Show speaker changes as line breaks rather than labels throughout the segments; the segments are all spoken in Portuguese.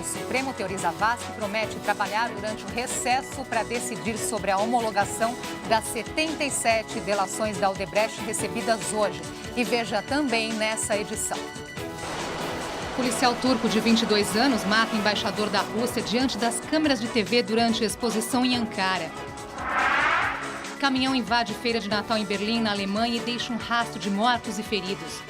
Supremo, Teoriza Vasque, promete trabalhar durante o recesso para decidir sobre a homologação das 77 delações da Odebrecht recebidas hoje. E veja também nessa edição. Policial turco de 22 anos mata embaixador da Rússia diante das câmeras de TV durante exposição em Ankara. Caminhão invade feira de Natal em Berlim, na Alemanha, e deixa um rastro de mortos e feridos.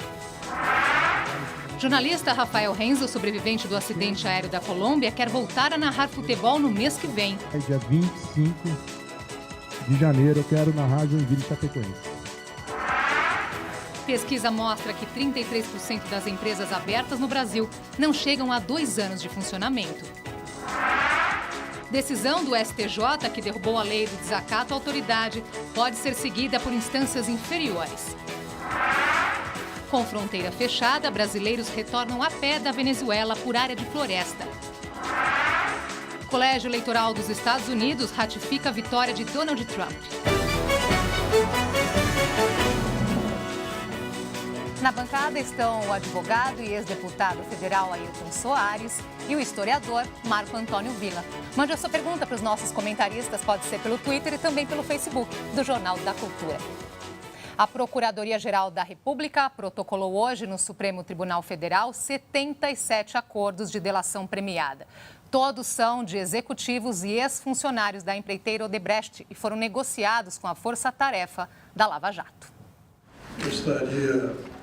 Jornalista Rafael Renzo, sobrevivente do acidente aéreo da Colômbia, quer voltar a narrar futebol no mês que vem.
Dia 25 de janeiro eu quero narrar Joinville e Chapecoense.
Pesquisa mostra que 33% das empresas abertas no Brasil não chegam a 2 anos de funcionamento. Decisão do STJ, que derrubou a lei do desacato à autoridade, pode ser seguida por instâncias inferiores. Com fronteira fechada, brasileiros retornam a pé da Venezuela por área de floresta. O Colégio Eleitoral dos Estados Unidos ratifica a vitória de Donald Trump. Na bancada estão o advogado e ex-deputado federal Ailton Soares e o historiador Marco Antônio Villa. Mande a sua pergunta para os nossos comentaristas, pode ser pelo Twitter e também pelo Facebook do Jornal da Cultura. A Procuradoria-Geral da República protocolou hoje no Supremo Tribunal Federal 77 acordos de delação premiada. Todos são de executivos e ex-funcionários da empreiteira Odebrecht e foram negociados com a força-tarefa da Lava Jato.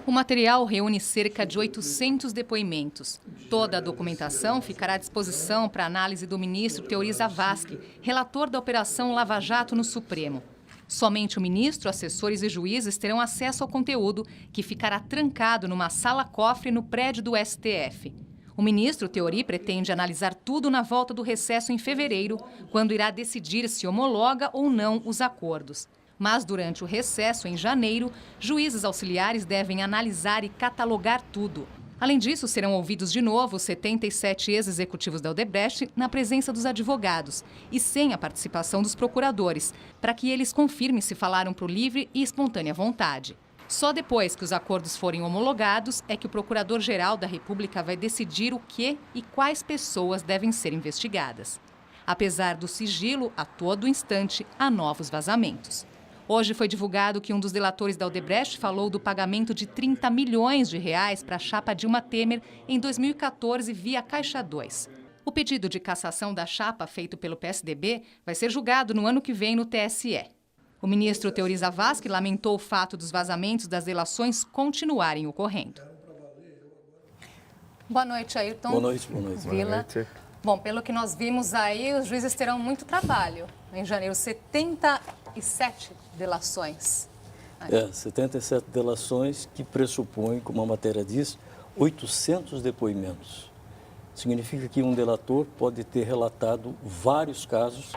O material reúne cerca de 800 depoimentos. Toda a documentação ficará à disposição para análise do ministro Teoriza Vasque, relator da Operação Lava Jato no Supremo. Somente o ministro, assessores e juízes terão acesso ao conteúdo, que ficará trancado numa sala-cofre no prédio do STF. O ministro Teori pretende analisar tudo na volta do recesso em fevereiro, quando irá decidir se homologa ou não os acordos. Mas, durante o recesso, em janeiro, juízes auxiliares devem analisar e catalogar tudo. Além disso, serão ouvidos de novo os 77 ex-executivos da Odebrecht na presença dos advogados e sem a participação dos procuradores, para que eles confirmem se falaram por livre e espontânea vontade. Só depois que os acordos forem homologados é que o Procurador-Geral da República vai decidir o que e quais pessoas devem ser investigadas. Apesar do sigilo, a todo instante há novos vazamentos. Hoje foi divulgado que um dos delatores da Odebrecht falou do pagamento de 30 milhões de reais para a chapa Dilma Temer em 2014 via Caixa 2. O pedido de cassação da chapa feito pelo PSDB vai ser julgado no ano que vem no TSE. O ministro Teoriza Vasque lamentou o fato dos vazamentos das delações continuarem ocorrendo. Boa noite, Ailton.
Boa noite,
Villa.
Boa noite.
Bom, pelo que nós vimos aí, os juízes terão muito trabalho. Em janeiro, 77 delações.
77 delações que pressupõem, como a matéria diz, 800 depoimentos. Significa que um delator pode ter relatado vários casos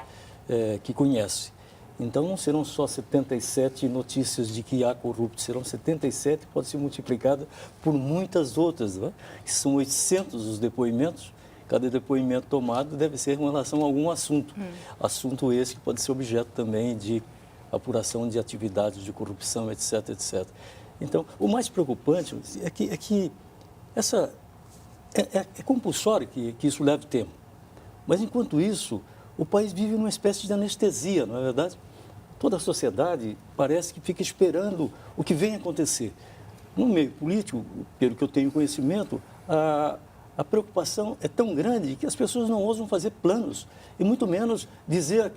que conhece. Então, não serão só 77 notícias de que há corrupto, serão 77, pode ser multiplicada por muitas outras, né? São 800 os depoimentos. Cada depoimento tomado deve ser em relação a algum assunto. Assunto esse que pode ser objeto também de apuração de atividades de corrupção, etc, etc. Então, o mais preocupante é que é compulsório que isso leve tempo. Mas, enquanto isso, o país vive numa espécie de anestesia, não é verdade? Toda a sociedade parece que fica esperando o que vem acontecer. No meio político, pelo que eu tenho conhecimento, a preocupação é tão grande que as pessoas não ousam fazer planos e muito menos dizer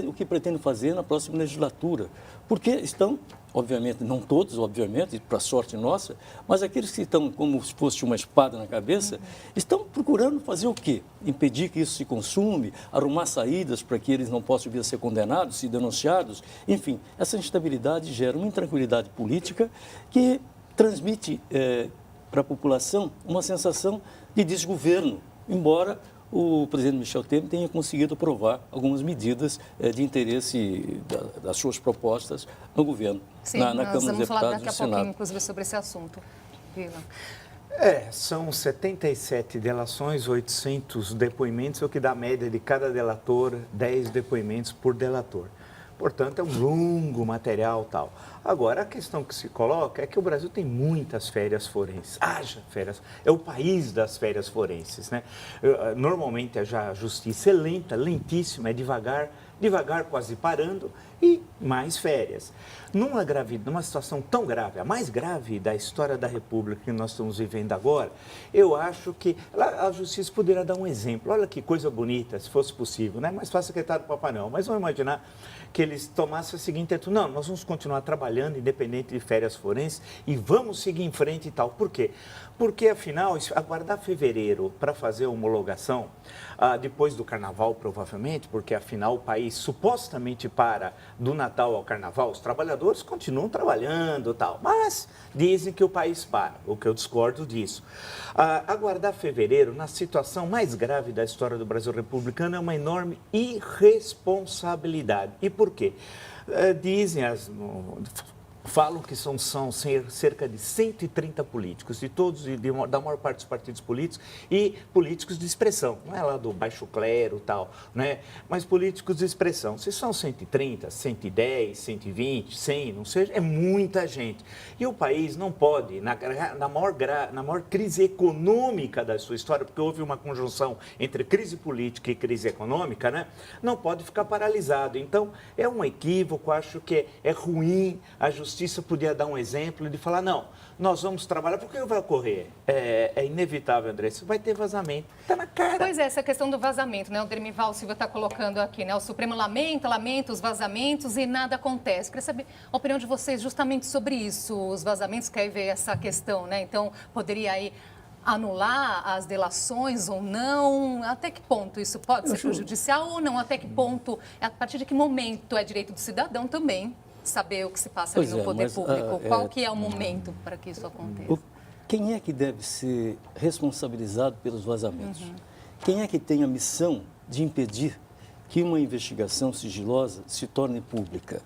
o que pretendem fazer na próxima legislatura. Porque estão, obviamente, não todos, obviamente, para sorte nossa, mas aqueles que estão como se fosse uma espada na cabeça, estão procurando fazer o quê? Impedir que isso se consume, arrumar saídas para que eles não possam vir a ser condenados, ser denunciados. Enfim, essa instabilidade gera uma intranquilidade política que transmite para a população uma sensação de desgoverno, embora o presidente Michel Temer tenha conseguido aprovar algumas medidas de interesse das suas propostas no governo,
Sim,
na
nós
Câmara dos
vamos falar
Deputados
daqui a
e no Senado.
pouquinho, inclusive, sobre esse assunto. Villa.
São 77 delações, 800 depoimentos, o que dá a média de cada delator, 10 depoimentos por delator. Portanto, é um longo material tal. Agora, a questão que se coloca é que o Brasil tem muitas férias forenses. Haja férias. É o país das férias forenses, né? Normalmente, a justiça é lenta, lentíssima, é devagar, quase parando, e mais férias. Numa situação tão grave, a mais grave da história da República que nós estamos vivendo agora, eu acho que a justiça poderia dar um exemplo. Olha que coisa bonita, se fosse possível, né? Mais fácil secretário do Papai Noel, mas vamos imaginar que eles tomassem a seguinte atitude: não, nós vamos continuar trabalhando independente de férias forenses e vamos seguir em frente e tal. Por quê? Porque, afinal, aguardar fevereiro para fazer a homologação, depois do Carnaval, provavelmente, porque, afinal, o país supostamente para do Natal ao Carnaval, os trabalhadores continuam trabalhando e tal, mas dizem que o país para, o que eu discordo disso. Aguardar fevereiro, na situação mais grave da história do Brasil republicano, é uma enorme irresponsabilidade. E por quê? Falam que são cerca de 130 políticos, de todos, da maior parte dos partidos políticos, e políticos de expressão, não é lá do baixo clero e tal, né? Mas políticos de expressão. Se são 130, 110, 120, 100, não seja, é muita gente. E o país não pode, na maior crise econômica da sua história, porque houve uma conjunção entre crise política e crise econômica, né? Não pode ficar paralisado. Então, é um equívoco, acho que é ruim. A justiça podia dar um exemplo de falar: não, nós vamos trabalhar, porque vai ocorrer? É inevitável, André, isso vai ter vazamento, está na cara.
Pois é, essa questão do vazamento, né? O Dermival Silva está colocando aqui, né? O Supremo lamenta os vazamentos e nada acontece. Queria saber a opinião de vocês justamente sobre isso, os vazamentos, que aí veio essa questão, né? Então, poderia aí anular as delações ou não? Até que ponto isso pode ser prejudicial ou não? Até que ponto, a partir de que momento é direito do cidadão também saber o que se passa ali no poder público? Qual que é o momento para que isso aconteça?
Quem é que deve ser responsabilizado pelos vazamentos? Quem é que tem a missão de impedir que uma investigação sigilosa se torne pública?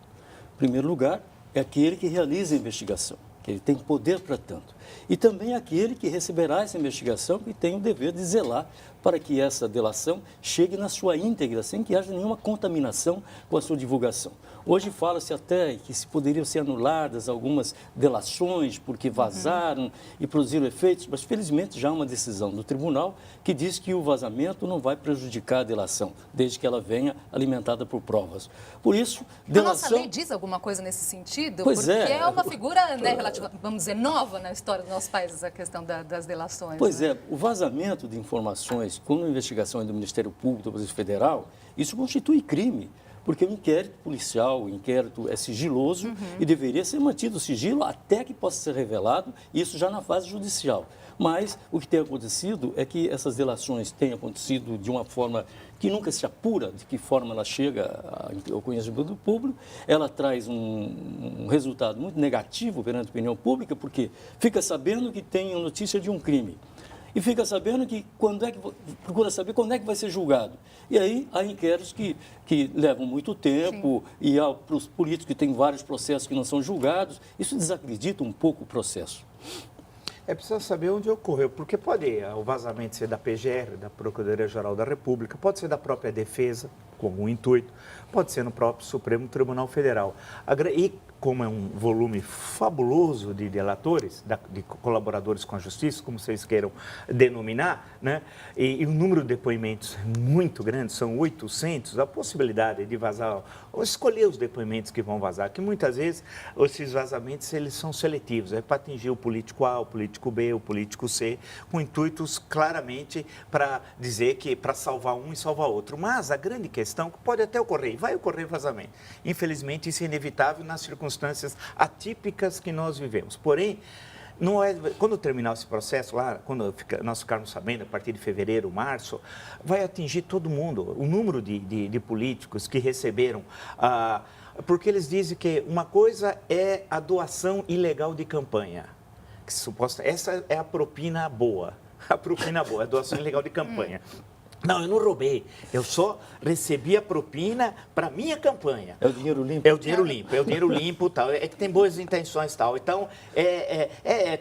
Em primeiro lugar, é aquele que realiza a investigação, que ele tem poder para tanto. E também aquele que receberá essa investigação, que tem o dever de zelar para que essa delação chegue na sua íntegra, sem que haja nenhuma contaminação com a sua divulgação. Hoje fala-se até que se poderiam ser anuladas algumas delações porque vazaram e produziram efeitos, mas felizmente já há uma decisão do tribunal que diz que o vazamento não vai prejudicar a delação, desde que ela venha alimentada por provas. Por isso, delação...
A nossa lei diz alguma coisa nesse sentido?
Pois
porque é uma figura, né, relativa, vamos dizer, nova na história do nosso país, a questão das delações.
Pois
né?
é, o vazamento de informações com a investigação do Ministério Público, do Polícia Federal, isso constitui crime. Porque o inquérito policial, o inquérito é sigiloso e deveria ser mantido o sigilo até que possa ser revelado, isso já na fase judicial. Mas o que tem acontecido é que essas delações têm acontecido de uma forma que nunca se apura de que forma ela chega ao conhecimento do público. Ela traz um resultado muito negativo perante a opinião pública, porque fica sabendo que tem notícia de um crime. E fica sabendo que procura saber quando é que vai ser julgado. E aí há inquéritos que levam muito tempo. Sim. E para os políticos que têm vários processos que não são julgados, isso desacredita um pouco o processo.
É preciso saber onde ocorreu, porque pode o vazamento ser da PGR, da Procuradoria-Geral da República, pode ser da própria defesa, com algum intuito, pode ser no próprio Supremo Tribunal Federal. E como é um volume fabuloso de delatores, de colaboradores com a Justiça, como vocês queiram denominar, né? E o número de depoimentos é muito grande, são 800, a possibilidade de vazar, ou escolher os depoimentos que vão vazar, que muitas vezes esses vazamentos eles são seletivos, é para atingir o político A, o político B, o político C, com intuitos claramente para dizer que para salvar um e salvar outro. Mas a grande questão que pode até ocorrer, e vai ocorrer vazamento. Infelizmente, isso é inevitável nas circunstâncias atípicas que nós vivemos. Porém, não é, quando terminar esse processo lá, quando nós ficarmos sabendo, a partir de fevereiro, março, vai atingir todo mundo. O número de políticos que receberam, porque eles dizem que uma coisa é a doação ilegal de campanha. Essa é a propina boa, a doação ilegal de campanha. Não, eu não roubei. Eu só recebi a propina para minha campanha.
É o dinheiro limpo?
É o dinheiro limpo, é o dinheiro limpo, tal. É que tem boas intenções, tal. Então,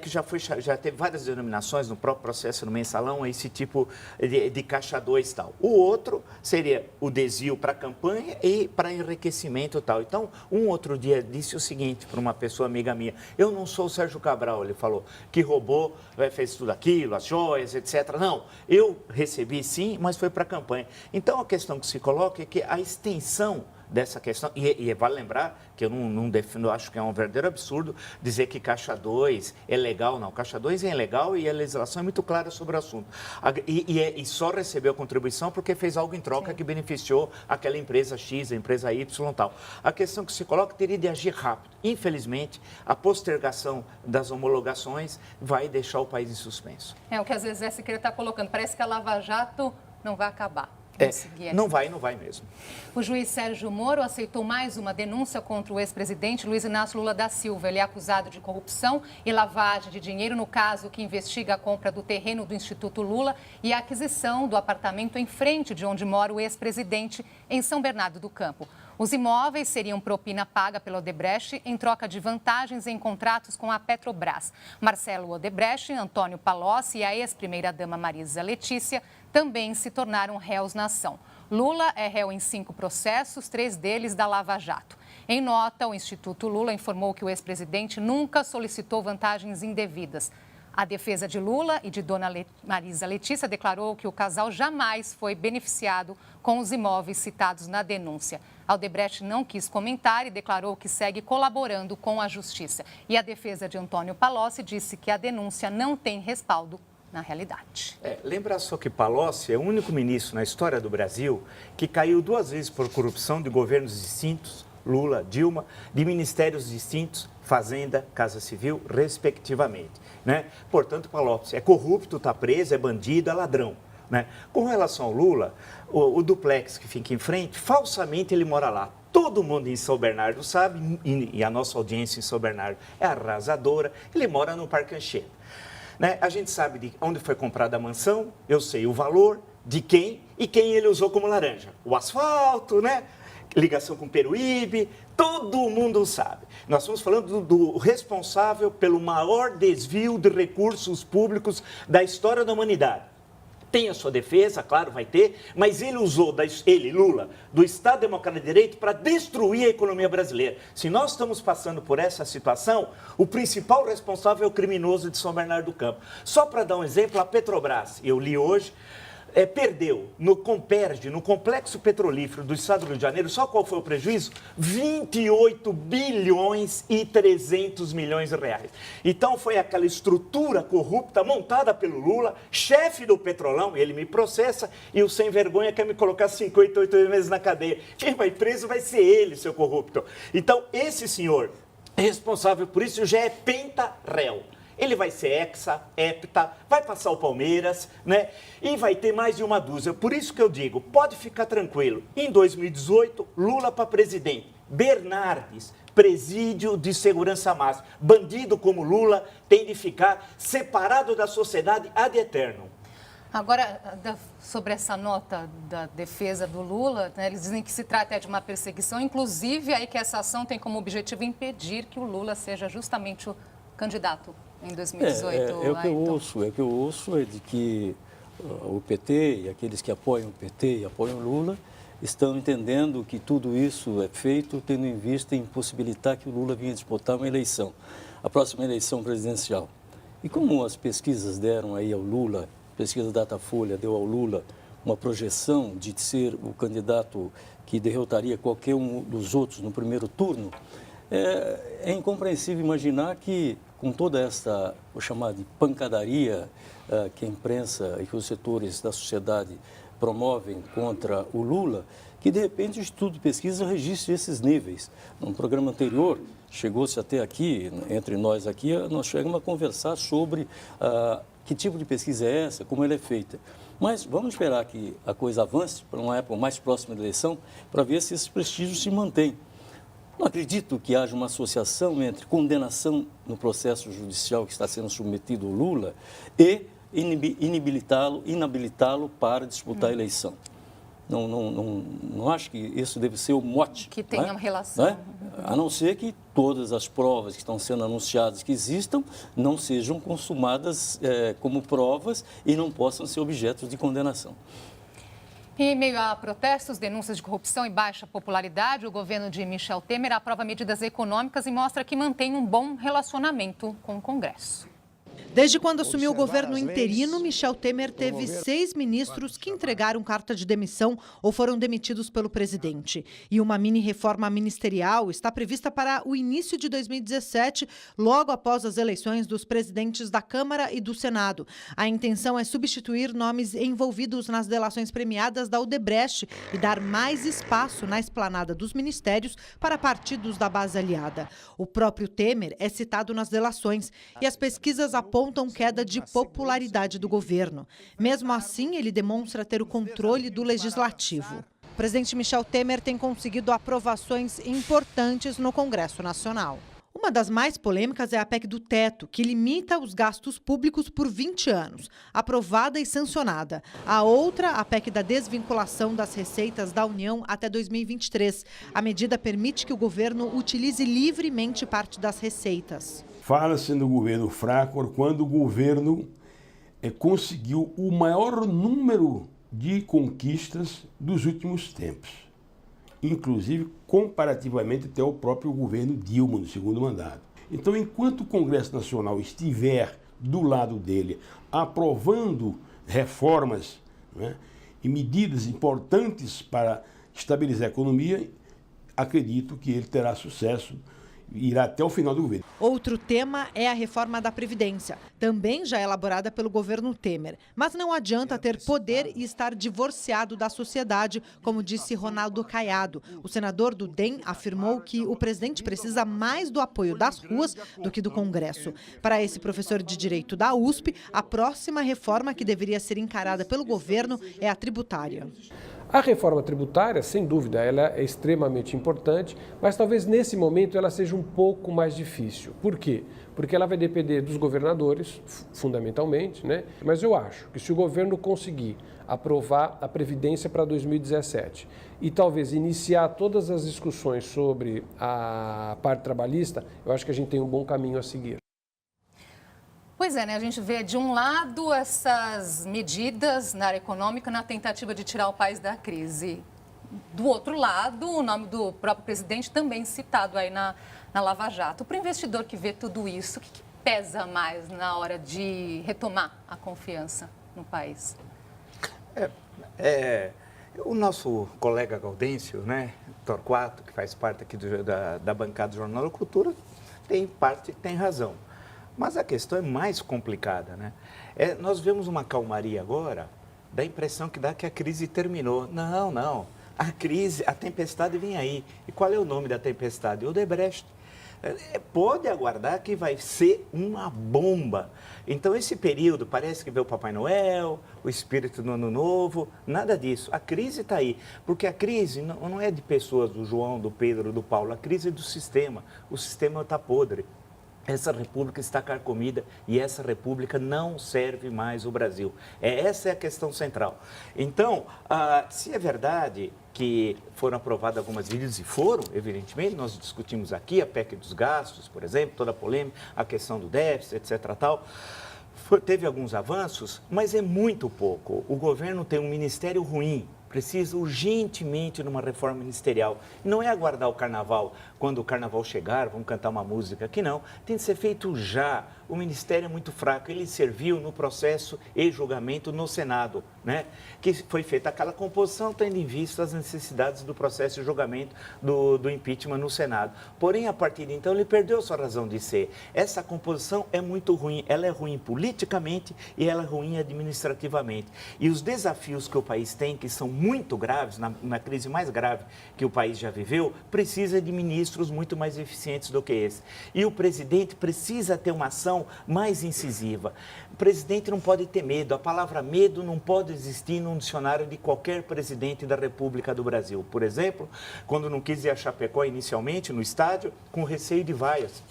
que já teve várias denominações no próprio processo no mensalão, esse tipo de caixa 2, tal. O outro seria o desvio para campanha e para enriquecimento, tal. Então, um outro dia disse o seguinte para uma pessoa amiga minha: eu não sou o Sérgio Cabral, ele falou, que roubou, fez tudo aquilo, as joias, etc. Não, eu recebi sim, mas foi para a campanha. Então, a questão que se coloca é que a extensão dessa questão, e vale lembrar que eu não defendo, acho que é um verdadeiro absurdo dizer que Caixa 2 é legal, não. Caixa 2 é legal e a legislação é muito clara sobre o assunto. E só recebeu contribuição porque fez algo em troca que beneficiou aquela empresa X, a empresa Y e tal. A questão que se coloca teria de agir rápido. Infelizmente, a postergação das homologações vai deixar o país em suspenso.
É o que às vezes a Siqueira está colocando. Parece que a Lava Jato não vai acabar.
Não vai mesmo.
O juiz Sérgio Moro aceitou mais uma denúncia contra o ex-presidente Luiz Inácio Lula da Silva. Ele é acusado de corrupção e lavagem de dinheiro no caso que investiga a compra do terreno do Instituto Lula e a aquisição do apartamento em frente de onde mora o ex-presidente, em São Bernardo do Campo. Os imóveis seriam propina paga pela Odebrecht em troca de vantagens em contratos com a Petrobras. Marcelo Odebrecht, Antônio Palocci e a ex-primeira-dama Marisa Letícia também se tornaram réus na ação. Lula é réu em 5 processos, 3 deles da Lava Jato. Em nota, o Instituto Lula informou que o ex-presidente nunca solicitou vantagens indevidas. A defesa de Lula e de dona Marisa Letícia declarou que o casal jamais foi beneficiado com os imóveis citados na denúncia. A Odebrecht não quis comentar e declarou que segue colaborando com a Justiça. E a defesa de Antônio Palocci disse que a denúncia não tem respaldo na realidade.
Lembra só que Palocci é o único ministro na história do Brasil que caiu 2 vezes por corrupção de governos distintos, Lula, Dilma, de ministérios distintos, Fazenda, Casa Civil, respectivamente. Né? Portanto, Palocci é corrupto, está preso, é bandido, é ladrão. Né? Com relação ao Lula, o duplex que fica em frente, falsamente ele mora lá. Todo mundo em São Bernardo sabe, e a nossa audiência em São Bernardo é arrasadora, ele mora no Parque Anchieta. Né? A gente sabe de onde foi comprada a mansão, eu sei o valor, de quem e quem ele usou como laranja. O asfalto, né? Ligação com o Peruíbe, todo mundo sabe. Nós estamos falando do responsável pelo maior desvio de recursos públicos da história da humanidade. Tem a sua defesa, claro, vai ter, mas ele usou, Lula, do Estado Democrático de Direito para destruir a economia brasileira. Se nós estamos passando por essa situação, o principal responsável é o criminoso de São Bernardo do Campo. Só para dar um exemplo, a Petrobras, eu li hoje, perdeu no Comperj, no Complexo Petrolífero do Estado do Rio de Janeiro, só qual foi o prejuízo? 28 bilhões e 300 milhões de reais. Então foi aquela estrutura corrupta montada pelo Lula, chefe do Petrolão, ele me processa e o sem vergonha quer me colocar 58 meses na cadeia. Quem vai preso vai ser ele, seu corrupto. Então esse senhor responsável por isso já é penta-réu. Ele vai ser hexa, hepta, vai passar o Palmeiras, né? E vai ter mais de uma dúzia. Por isso que eu digo, pode ficar tranquilo. Em 2018, Lula para presidente. Bernardes, presídio de segurança máxima. Bandido como Lula tem de ficar separado da sociedade ad eternum.
Agora, sobre essa nota da defesa do Lula, né, eles dizem que se trata de uma perseguição, inclusive aí que essa ação tem como objetivo impedir que o Lula seja justamente o candidato em 2018.
O que eu ouço é de que o PT e aqueles que apoiam o PT e apoiam o Lula estão entendendo que tudo isso é feito tendo em vista impossibilitar que o Lula venha disputar uma eleição, a próxima eleição presidencial. E como as pesquisas deram aí ao Lula, a pesquisa Datafolha deu ao Lula uma projeção de ser o candidato que derrotaria qualquer um dos outros no primeiro turno, é incompreensível imaginar que, com toda esta, vou chamar de pancadaria que a imprensa e que os setores da sociedade promovem contra o Lula, que de repente o Instituto de Pesquisa registre esses níveis. No programa anterior, chegou-se até aqui, entre nós aqui, nós chegamos a conversar sobre que tipo de pesquisa é essa, como ela é feita. Mas vamos esperar que a coisa avance para uma época mais próxima da eleição, para ver se esse prestígio se mantém. Não acredito que haja uma associação entre condenação no processo judicial que está sendo submetido ao Lula e inabilitá-lo para disputar a eleição. Não acho que isso deve ser o mote.
Que tenha uma relação.
A não ser que todas as provas que estão sendo anunciadas que existam não sejam consumadas como provas e não possam ser objetos de condenação.
Em meio a protestos, denúncias de corrupção e baixa popularidade, o governo de Michel Temer aprova medidas econômicas e mostra que mantém um bom relacionamento com o Congresso.
Desde quando assumiu o governo interino, Michel Temer teve 6 ministros que entregaram carta de demissão ou foram demitidos pelo presidente. E uma mini-reforma ministerial está prevista para o início de 2017, logo após as eleições dos presidentes da Câmara e do Senado. A intenção é substituir nomes envolvidos nas delações premiadas da Odebrecht e dar mais espaço na esplanada dos ministérios para partidos da base aliada. O próprio Temer é citado nas delações e as pesquisas apontam queda de popularidade do governo. Mesmo assim, ele demonstra ter o controle do legislativo. O presidente Michel Temer tem conseguido aprovações importantes no Congresso Nacional. Uma das mais polêmicas é a PEC do teto, que limita os gastos públicos por 20 anos, aprovada e sancionada. A outra, a PEC da desvinculação das receitas da União até 2023. A medida permite que o governo utilize livremente parte das receitas.
Fala-se no governo fraco quando o governo conseguiu o maior número de conquistas dos últimos tempos, inclusive comparativamente até o próprio governo Dilma no segundo mandato. Então, enquanto o Congresso Nacional estiver do lado dele, aprovando reformas, né, e medidas importantes para estabilizar a economia, acredito que ele terá sucesso, irá até o final do governo.
Outro tema é a reforma da Previdência, também já elaborada pelo governo Temer. Mas não adianta ter poder e estar divorciado da sociedade, como disse Ronaldo Caiado. O senador do DEM afirmou que o presidente precisa mais do apoio das ruas do que do Congresso. Para esse professor de Direito da USP, a próxima reforma que deveria ser encarada pelo governo é a tributária.
A reforma tributária, sem dúvida, ela é extremamente importante, mas talvez nesse momento ela seja um pouco mais difícil. Por quê? Porque ela vai depender dos governadores, fundamentalmente, né? Mas eu acho que se o governo conseguir aprovar a Previdência para 2017 e talvez iniciar todas as discussões sobre a parte trabalhista, eu acho que a gente tem um bom caminho a seguir.
Pois é, né? A gente vê de um lado essas medidas na área econômica na tentativa de tirar o país da crise. Do outro lado, o nome do próprio presidente também citado aí na Lava Jato. Para o investidor que vê tudo isso, o que pesa mais na hora de retomar a confiança no país?
O nosso colega Gaudêncio, né, Torquato, que faz parte aqui da bancada do Jornal da Cultura, tem razão. Mas a questão é mais complicada, né? Nós vemos uma calmaria agora, dá a impressão que dá que a crise terminou. Não. A tempestade vem aí. E qual é o nome da tempestade? Odebrecht. Pode aguardar que vai ser uma bomba. Então, esse período, parece que veio o Papai Noel, o espírito do Ano Novo, nada disso. A crise está aí, porque a crise não é de pessoas, do João, do Pedro, do Paulo, a crise é do sistema. O sistema está podre. Essa república está carcomida e essa república não serve mais o Brasil. Essa é a questão central. Então, se é verdade que foram aprovadas algumas medidas, e foram, evidentemente, nós discutimos aqui a PEC dos gastos, por exemplo, toda a polêmica, a questão do déficit, etc. tal. Teve alguns avanços, mas é muito pouco. O governo tem um ministério ruim, precisa urgentemente de uma reforma ministerial. E não é aguardar o carnaval, quando o carnaval chegar, vamos cantar uma música aqui, não. Tem que ser feito já. O ministério é muito fraco, ele serviu no processo e julgamento no Senado, né? Que foi feita aquela composição, tendo em vista as necessidades do processo de julgamento do impeachment no Senado. Porém, a partir de então, ele perdeu sua razão de ser. Essa composição é muito ruim, ela é ruim politicamente e ela é ruim administrativamente. E os desafios que o país tem, que são muito graves, na crise mais grave que o país já viveu, precisa de ministros muito mais eficientes do que esse. E o presidente precisa ter uma ação mais incisiva. O presidente não pode ter medo. A palavra medo não pode existir num dicionário de qualquer presidente da República do Brasil. Por exemplo, quando não quis ir a Chapecó inicialmente, no estádio, com receio de vaias.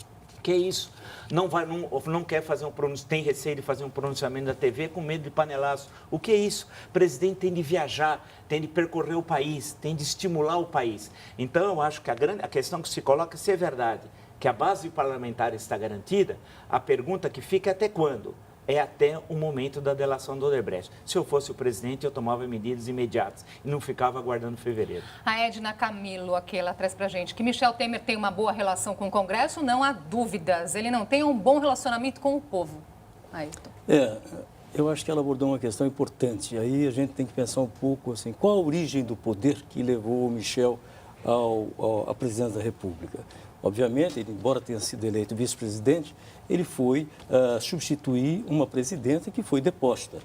Que isso? Não quer fazer um pronunciamento, tem receio de fazer um pronunciamento da TV com medo de panelaço. O que é isso? O presidente tem de viajar, tem de percorrer o país, tem de estimular o país. Então, eu acho que a questão que se coloca, se é verdade que a base parlamentar está garantida, a pergunta que fica é até quando? É até o momento da delação do Odebrecht. Se eu fosse o presidente, eu tomava medidas imediatas e não ficava aguardando fevereiro.
A Edna Camilo, aqui, ela traz pra gente que Michel Temer tem uma boa relação com o Congresso, não há dúvidas. Ele não tem um bom relacionamento com o povo. Ayrton.
Eu acho que ela abordou uma questão importante. Aí a gente tem que pensar um pouco assim, qual a origem do poder que levou o Michel à presidência da República. Obviamente, ele, embora tenha sido eleito vice-presidente, ele foi substituir uma presidenta que foi deposta.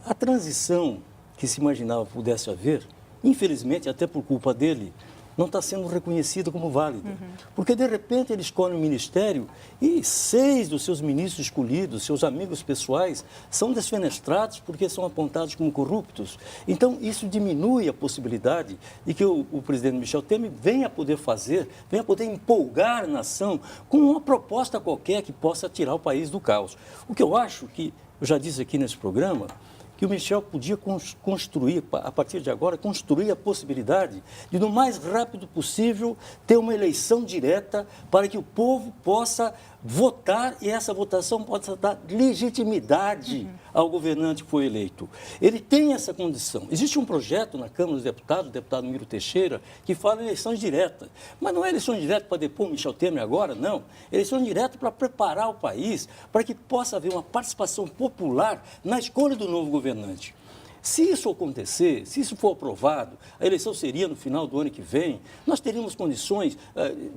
A transição que se imaginava pudesse haver, infelizmente, até por culpa dele, não está sendo reconhecida como válida. Porque, de repente, ele escolhe um ministério e 6 dos seus ministros escolhidos, seus amigos pessoais, são desfenestrados porque são apontados como corruptos. Então, isso diminui a possibilidade de que o presidente Michel Temer venha a poder empolgar a nação com uma proposta qualquer que possa tirar o país do caos. O que eu acho que, eu já disse aqui nesse programa, que o Michel podia construir, a partir de agora, construir a possibilidade de, no mais rápido possível, ter uma eleição direta para que o povo possa votar e essa votação possa dar legitimidade ao governante que foi eleito. Ele tem essa condição. Existe um projeto na Câmara dos Deputados, o deputado Miro Teixeira, que fala em eleições diretas. Mas não é eleição direta para depor o Michel Temer agora, não. Eleição direta para preparar o país, para que possa haver uma participação popular na escolha do novo governante. Se isso acontecer, se isso for aprovado, a eleição seria no final do ano que vem, nós teríamos condições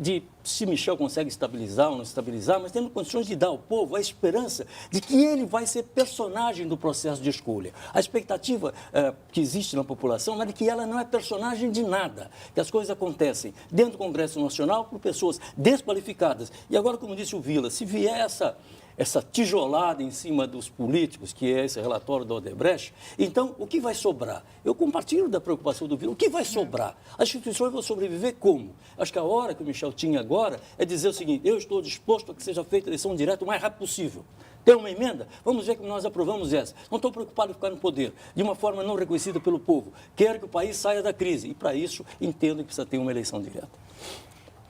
de, se Michel consegue estabilizar ou não estabilizar, mas temos condições de dar ao povo a esperança de que ele vai ser personagem do processo de escolha. A expectativa que existe na população é de que ela não é personagem de nada, que as coisas acontecem dentro do Congresso Nacional por pessoas desqualificadas. E agora, como disse o Vila, se vier essa tijolada em cima dos políticos, que é esse relatório da Odebrecht, então o que vai sobrar? Eu compartilho da preocupação do Vila. O que vai sobrar? As instituições vão sobreviver como? Acho que a hora que o Michel tinha agora é dizer o seguinte: eu estou disposto a que seja feita eleição direta o mais rápido possível. Tem uma emenda? Vamos ver como nós aprovamos essa. Não estou preocupado em ficar no poder, de uma forma não reconhecida pelo povo. Quero que o país saia da crise. E, para isso, entendo que precisa ter uma eleição direta.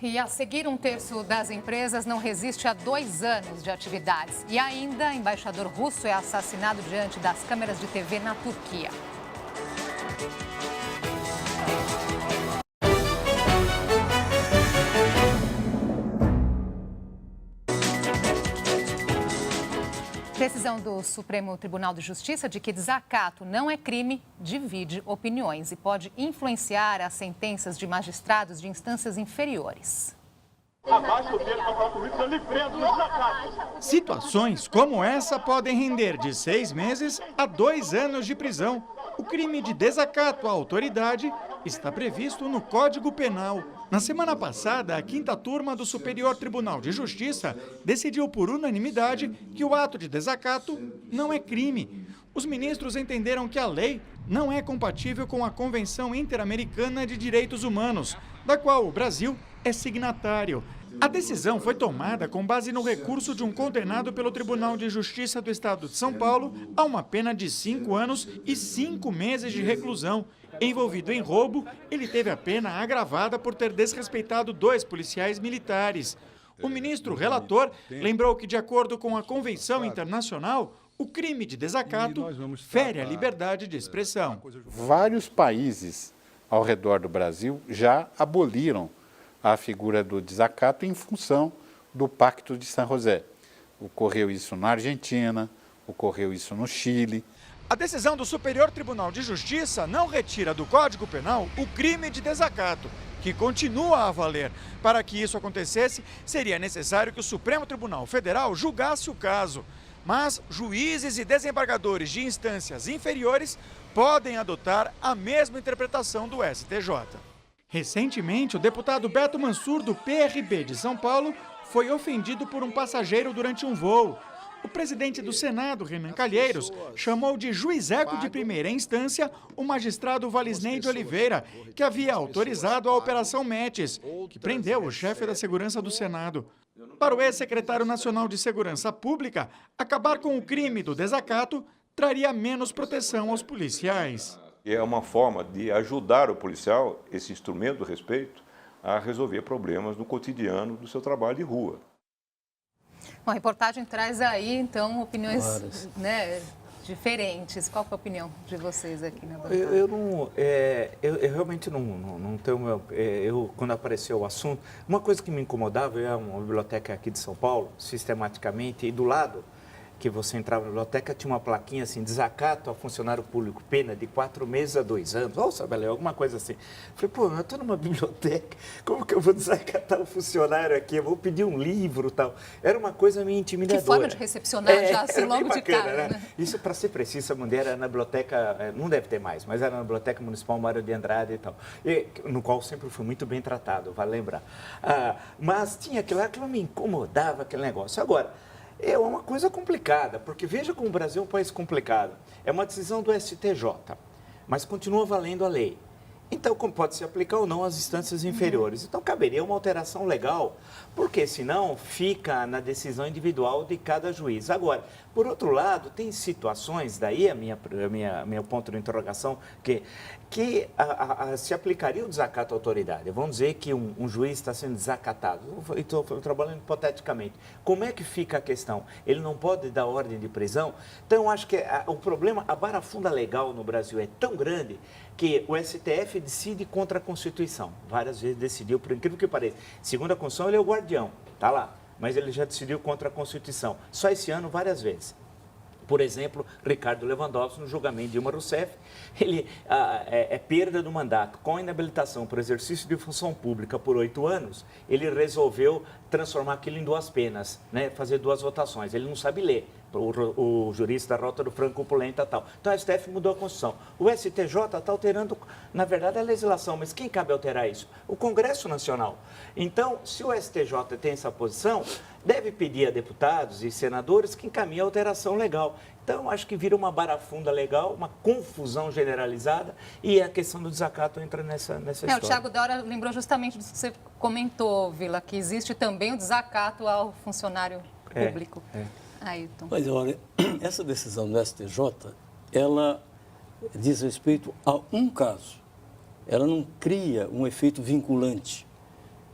E a seguir, 1/3 das empresas não resiste a 2 anos de atividades. E ainda, embaixador russo é assassinado diante das câmeras de TV na Turquia. Decisão do Supremo Tribunal de Justiça de que desacato não é crime divide opiniões e pode influenciar as sentenças de magistrados de instâncias inferiores.
Situações como essa podem render de 6 meses a 2 anos de prisão. O crime de desacato à autoridade está previsto no Código Penal. Na semana passada, a 5ª turma do Superior Tribunal de Justiça decidiu por unanimidade que o ato de desacato não é crime. Os ministros entenderam que a lei não é compatível com a Convenção Interamericana de Direitos Humanos, da qual o Brasil é signatário. A decisão foi tomada com base no recurso de um condenado pelo Tribunal de Justiça do Estado de São Paulo a uma pena de 5 anos e 5 meses de reclusão. Envolvido em roubo, ele teve a pena agravada por ter desrespeitado 2 policiais militares. O ministro relator lembrou que, de acordo com a Convenção Internacional, o crime de desacato fere a liberdade de expressão.
Vários países ao redor do Brasil já aboliram a figura do desacato em função do Pacto de San José. Ocorreu isso na Argentina, ocorreu isso no Chile.
A decisão do Superior Tribunal de Justiça não retira do Código Penal o crime de desacato, que continua a valer. Para que isso acontecesse, seria necessário que o Supremo Tribunal Federal julgasse o caso. Mas juízes e desembargadores de instâncias inferiores podem adotar a mesma interpretação do STJ. Recentemente, o deputado Beto Mansur, do PRB de São Paulo, foi ofendido por um passageiro durante um voo. O presidente do Senado, Renan Calheiros, chamou de juizeco de primeira instância o magistrado Valisney de Oliveira, que havia autorizado a Operação Metis, que prendeu o chefe da segurança do Senado. Para o ex-secretário nacional de Segurança Pública, acabar com o crime do desacato traria menos proteção aos policiais.
É uma forma de ajudar o policial, esse instrumento do respeito, a resolver problemas no cotidiano do seu trabalho de rua.
Bom, a reportagem traz aí, então, opiniões diferentes. Qual que é a opinião de vocês aqui na bancada?
Eu realmente não tenho... quando apareceu o assunto, uma coisa que me incomodava, eu ia a uma biblioteca aqui de São Paulo, sistematicamente, e do lado que você entrava na biblioteca, tinha uma plaquinha assim, desacato a funcionário público, pena de 4 meses a 2 anos. Nossa, alguma coisa assim. Falei, pô, eu estou numa biblioteca, como que eu vou desacatar um funcionário aqui? Eu vou pedir um livro e tal. Era uma coisa meio intimidadora.
Que forma de recepcionar já assim logo de cara, né?
Isso, para ser preciso, essa mulher era na biblioteca, não deve ter mais, mas era na Biblioteca Municipal Mário de Andrade e tal, no qual sempre fui muito bem tratado, vale lembrar. Mas tinha aquilo me incomodava, aquele negócio. Agora, é uma coisa complicada, porque veja como o Brasil é um país complicado. É uma decisão do STJ, mas continua valendo a lei. Então, como pode se aplicar ou não às instâncias inferiores? Então, caberia uma alteração legal, porque senão fica na decisão individual de cada juiz. Agora, por outro lado, tem situações, daí meu ponto de interrogação, que se aplicaria o desacato à autoridade. Vamos dizer que um juiz está sendo desacatado. Estou trabalhando hipoteticamente. Como é que fica a questão? Ele não pode dar ordem de prisão? Então, eu acho que o problema, a barafunda legal no Brasil é tão grande que o STF decide contra a Constituição. Várias vezes decidiu, por incrível que pareça. Segundo a Constituição, ele é o guardião, está lá. Mas ele já decidiu contra a Constituição. Só esse ano, várias vezes. Por exemplo, Ricardo Lewandowski, no julgamento de Dilma Rousseff, ele perda do mandato com inabilitação por exercício de função pública por 8 anos, ele resolveu transformar aquilo em 2 penas, né? Fazer 2 votações. Ele não sabe ler, o jurista da Rota do Franco Opulenta e tal. Então, a STF mudou a Constituição. O STJ está alterando, na verdade, a legislação, mas quem cabe alterar isso? O Congresso Nacional. Então, se o STJ tem essa posição, deve pedir a deputados e senadores que encaminhem a alteração legal. Então, acho que vira uma barafunda legal, uma confusão generalizada e a questão do desacato entra nessa história.
O Thiago Daura lembrou justamente disso que você comentou, Vila, que existe também o desacato ao funcionário público. Ayrton.
Mas olha, essa decisão do STJ, ela diz respeito a um caso. Ela não cria um efeito vinculante.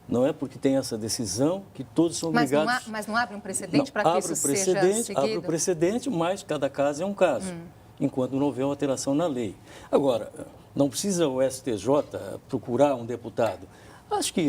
Não é porque tem essa decisão que todos são obrigados...
Mas não abre um precedente para que isso seja seguido?
Abre o precedente, mas cada caso é um caso, enquanto não houver alteração na lei. Agora, não precisa o STJ procurar um deputado. Acho que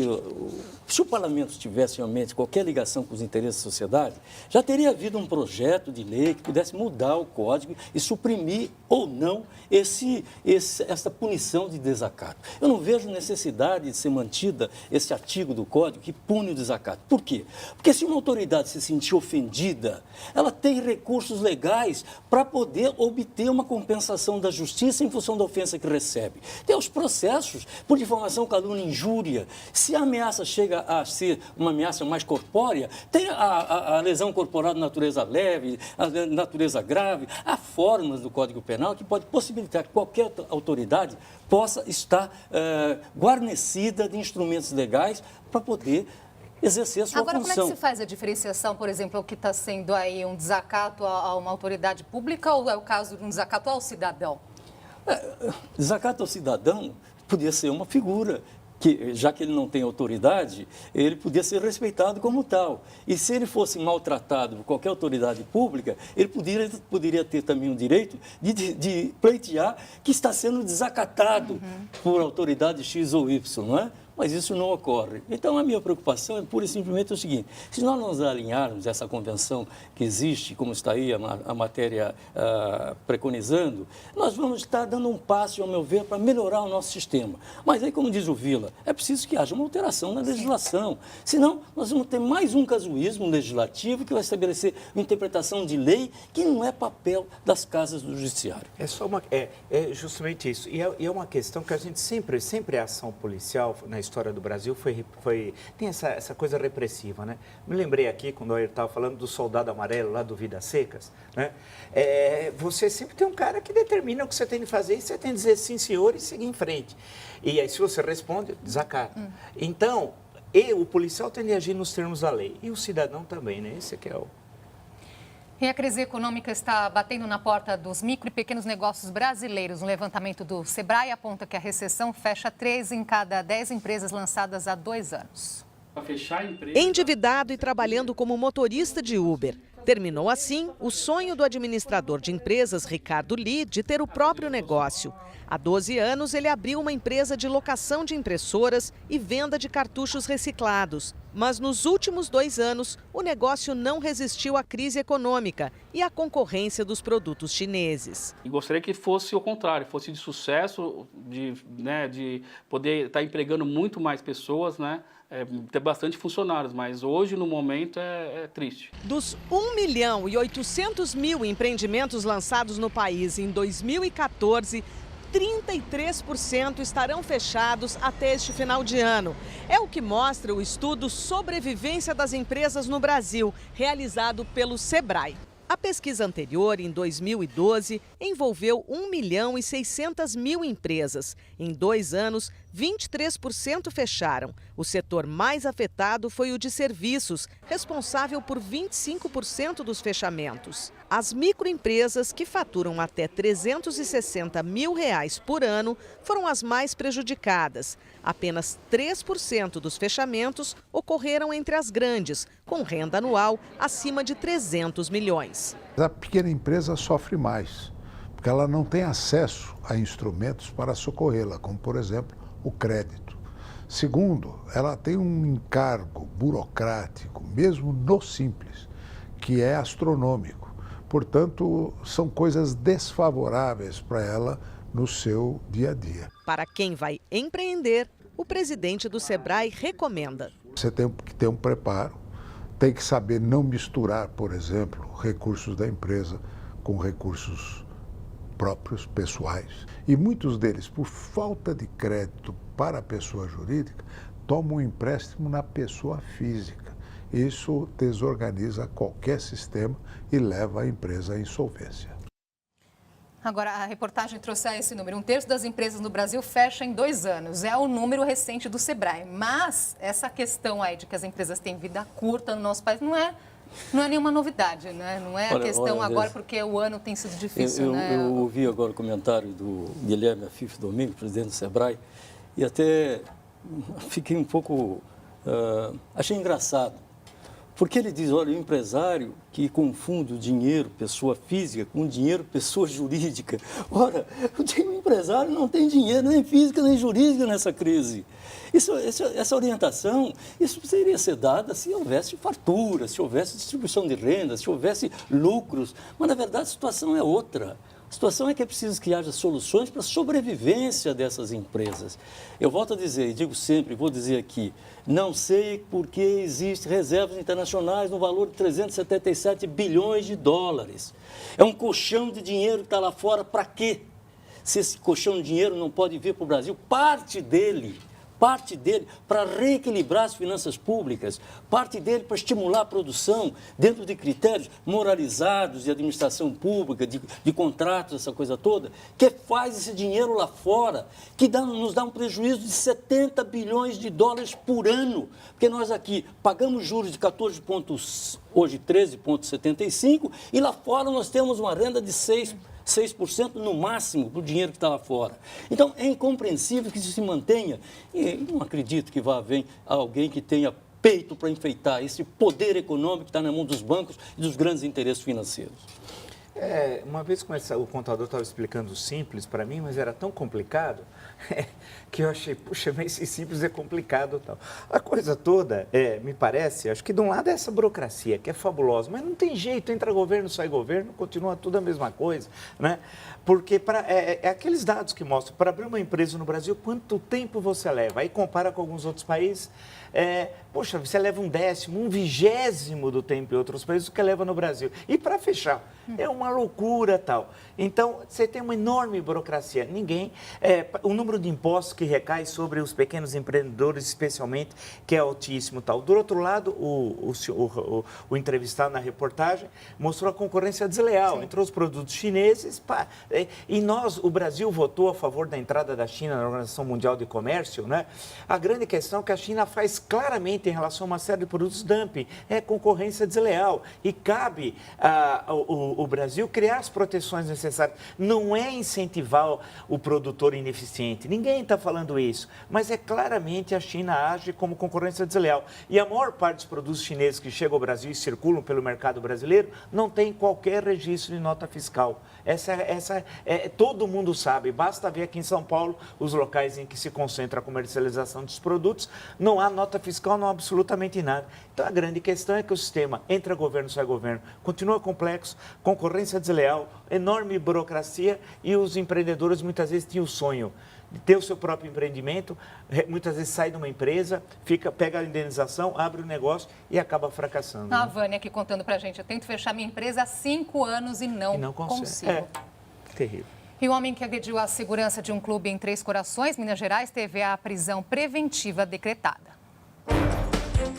se o parlamento tivesse realmente qualquer ligação com os interesses da sociedade, já teria havido um projeto de lei que pudesse mudar o código e suprimir ou não essa punição de desacato. Eu não vejo necessidade de ser mantida esse artigo do código que pune o desacato. Por quê? Porque se uma autoridade se sentir ofendida, ela tem recursos legais para poder obter uma compensação da justiça em função da ofensa que recebe. Tem os processos por difamação, calúnia, injúria. Se a ameaça chega a ser uma ameaça mais corpórea, tem a lesão corporal de natureza leve, a natureza grave. Há formas do Código Penal que pode possibilitar que qualquer autoridade possa estar guarnecida de instrumentos legais para poder exercer a sua função.
Agora, como é que se faz a diferenciação, por exemplo, o que está sendo aí um desacato a uma autoridade pública ou é o caso de um desacato ao cidadão?
Desacato ao cidadão podia ser uma figura que, já que ele não tem autoridade, ele podia ser respeitado como tal. E se ele fosse maltratado por qualquer autoridade pública, ele poderia ter também o direito de pleitear que está sendo desacatado por autoridade X ou Y, não é? Mas isso não ocorre. Então, a minha preocupação é pura e simplesmente o seguinte: se nós nos alinharmos essa convenção que existe, como está aí a matéria preconizando, nós vamos estar dando um passo, ao meu ver, para melhorar o nosso sistema. Mas aí, como diz o Vila, é preciso que haja uma alteração na legislação. Senão, nós vamos ter mais um casuísmo legislativo que vai estabelecer uma interpretação de lei que não é papel das casas do judiciário.
É justamente isso. E é uma questão que a gente sempre a ação policial, na história história do Brasil tem essa coisa repressiva, né? Me lembrei aqui, quando eu estava falando do soldado amarelo lá do Vidas Secas, né? Você sempre tem um cara que determina o que você tem de fazer e você tem que dizer sim, senhor, e seguir em frente. E aí, se você responde, desacata. Então, o policial tem de agir nos termos da lei. E o cidadão também, né? Esse aqui é o...
E a crise econômica está batendo na porta dos micro e pequenos negócios brasileiros. Um levantamento do Sebrae aponta que a recessão fecha 3 em cada 10 empresas lançadas há 2 anos.
Endividado e trabalhando como motorista de Uber. Terminou assim o sonho do administrador de empresas, Ricardo Lee, de ter o próprio negócio. Há 12 anos, ele abriu uma empresa de locação de impressoras e venda de cartuchos reciclados. Mas nos últimos 2 anos, o negócio não resistiu à crise econômica e à concorrência dos produtos chineses.
E gostaria que fosse o contrário, fosse de sucesso, de poder estar empregando muito mais pessoas, né? Ter bastante funcionários, mas hoje, no momento, é triste.
Dos 1.800.000 empreendimentos lançados no país em 2014, 33% estarão fechados até este final de ano. É o que mostra o estudo Sobrevivência das Empresas no Brasil, realizado pelo Sebrae. A pesquisa anterior, em 2012, envolveu 1.600.000 empresas. Em 2 anos, 23% fecharam. O setor mais afetado foi o de serviços, responsável por 25% dos fechamentos. As microempresas, que faturam até R$ 360 mil por ano, foram as mais prejudicadas. Apenas 3% dos fechamentos ocorreram entre as grandes, com renda anual acima de 300 milhões.
A pequena empresa sofre mais, porque ela não tem acesso a instrumentos para socorrê-la, como, por exemplo, o crédito. Segundo, ela tem um encargo burocrático, mesmo no simples, que é astronômico. Portanto, são coisas desfavoráveis para ela no seu dia a dia.
Para quem vai empreender, o presidente do Sebrae recomenda.
Você tem que ter um preparo, tem que saber não misturar, por exemplo, recursos da empresa com recursos próprios, pessoais. E muitos deles, por falta de crédito para a pessoa jurídica, tomam um empréstimo na pessoa física. Isso desorganiza qualquer sistema e leva a empresa à insolvência.
Agora, a reportagem trouxe esse número. 1/3 das empresas no Brasil fecha em 2 anos. É o número recente do Sebrae. Mas essa questão aí de que as empresas têm vida curta no nosso país não é nenhuma novidade, né? Não é a questão agora porque o ano tem sido difícil, né?
Eu ouvi agora o comentário do Guilherme Afif Domingos, presidente do Sebrae, e até fiquei um pouco... achei engraçado. Porque ele diz, olha, o empresário que confunde o dinheiro, pessoa física, com o dinheiro, pessoa jurídica. Ora, o empresário não tem dinheiro nem física nem jurídica nessa crise. Essa orientação, isso poderia ser dada se houvesse fartura, se houvesse distribuição de renda, se houvesse lucros. Mas, na verdade, a situação é outra. A situação é que é preciso que haja soluções para a sobrevivência dessas empresas. Eu volto a dizer, e digo sempre, vou dizer aqui, não sei por que existem reservas internacionais no valor de 377 bilhões de dólares. É um colchão de dinheiro que está lá fora, para quê? Se esse colchão de dinheiro não pode vir para o Brasil, parte dele para reequilibrar as finanças públicas, parte dele para estimular a produção dentro de critérios moralizados de administração pública, de contratos, essa coisa toda, que faz esse dinheiro lá fora, que nos dá um prejuízo de 70 bilhões de dólares por ano, porque nós aqui pagamos juros de 14 pontos, hoje 13,75, e lá fora nós temos uma renda de 6% no máximo do dinheiro que está lá fora. Então, é incompreensível que isso se mantenha. E não acredito que vá haver alguém que tenha peito para enfeitar esse poder econômico que está na mão dos bancos e dos grandes interesses financeiros.
Uma vez o contador estava explicando simples para mim, mas era tão complicado que eu achei, puxa, mas esse simples é complicado. Tal. A coisa toda, me parece, acho que de um lado é essa burocracia, que é fabulosa, mas não tem jeito, entra governo, sai governo, continua tudo a mesma coisa, né? Porque aqueles dados que mostram, para abrir uma empresa no Brasil, quanto tempo você leva? Aí compara com alguns outros países, poxa, você leva 1/10, 1/20 do tempo em outros países do que leva no Brasil. E para fechar, é uma uma loucura tal. Então, você tem uma enorme burocracia. O número de impostos que recai sobre os pequenos empreendedores, especialmente, que é altíssimo tal. Do outro lado, o entrevistado na reportagem mostrou a concorrência desleal. Sim. Entrou os produtos chineses, e o Brasil votou a favor da entrada da China na Organização Mundial de Comércio, né? A grande questão é que a China faz claramente em relação a uma série de produtos dumping, é concorrência desleal. E cabe o Brasil criar as proteções necessárias. Não é incentivar o produtor ineficiente, ninguém está falando isso, mas claramente a China age como concorrência desleal. E a maior parte dos produtos chineses que chegam ao Brasil e circulam pelo mercado brasileiro não tem qualquer registro de nota fiscal. Todo mundo sabe, basta ver aqui em São Paulo os locais em que se concentra a comercialização dos produtos, não há nota fiscal, não há absolutamente nada. Então a grande questão é que o sistema entra governo, sai governo, continua complexo, concorrência desleal, enorme burocracia, e os empreendedores muitas vezes tinham o sonho de ter o seu próprio empreendimento, muitas vezes sai de uma empresa, pega a indenização, abre o negócio e acaba fracassando.
A Vânia aqui contando pra gente, eu tento fechar minha empresa há 5 anos e não consigo.
Terrível.
E o homem que agrediu a segurança de um clube em Três Corações, Minas Gerais, teve a prisão preventiva decretada.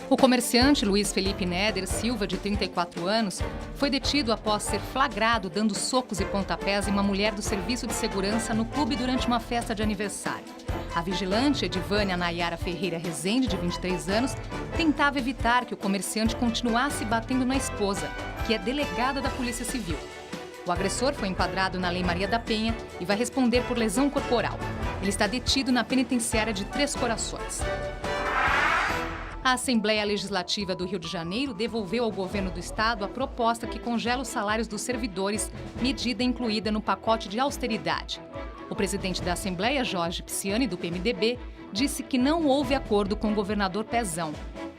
O comerciante Luiz Felipe Néder Silva, de 34 anos, foi detido após ser flagrado dando socos e pontapés em uma mulher do serviço de segurança no clube durante uma festa de aniversário. A vigilante Edivânia Nayara Ferreira Rezende, de 23 anos, tentava evitar que o comerciante continuasse batendo na esposa, que é delegada da Polícia Civil. O agressor foi enquadrado na Lei Maria da Penha e vai responder por lesão corporal. Ele está detido na penitenciária de Três Corações. A Assembleia Legislativa do Rio de Janeiro devolveu ao governo do estado a proposta que congela os salários dos servidores, medida incluída no pacote de austeridade. O presidente da Assembleia, Jorge Pisciani, do PMDB, disse que não houve acordo com o governador Pezão.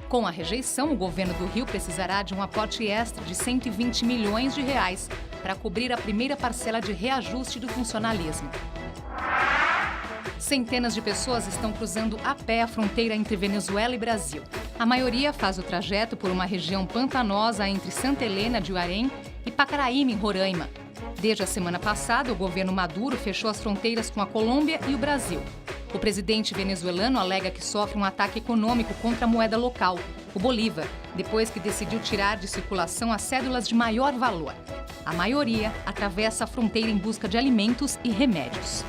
Com a rejeição, o governo do Rio precisará de um aporte extra de 120 milhões de reais para cobrir a primeira parcela de reajuste do funcionalismo. Centenas de pessoas estão cruzando a pé a fronteira entre Venezuela e Brasil. A maioria faz o trajeto por uma região pantanosa entre Santa Helena de Uarém e Pacaraíma, em Roraima. Desde a semana passada, o governo Maduro fechou as fronteiras com a Colômbia e o Brasil. O presidente venezuelano alega que sofre um ataque econômico contra a moeda local, o bolívar, depois que decidiu tirar de circulação as cédulas de maior valor. A maioria atravessa a fronteira em busca de alimentos e remédios.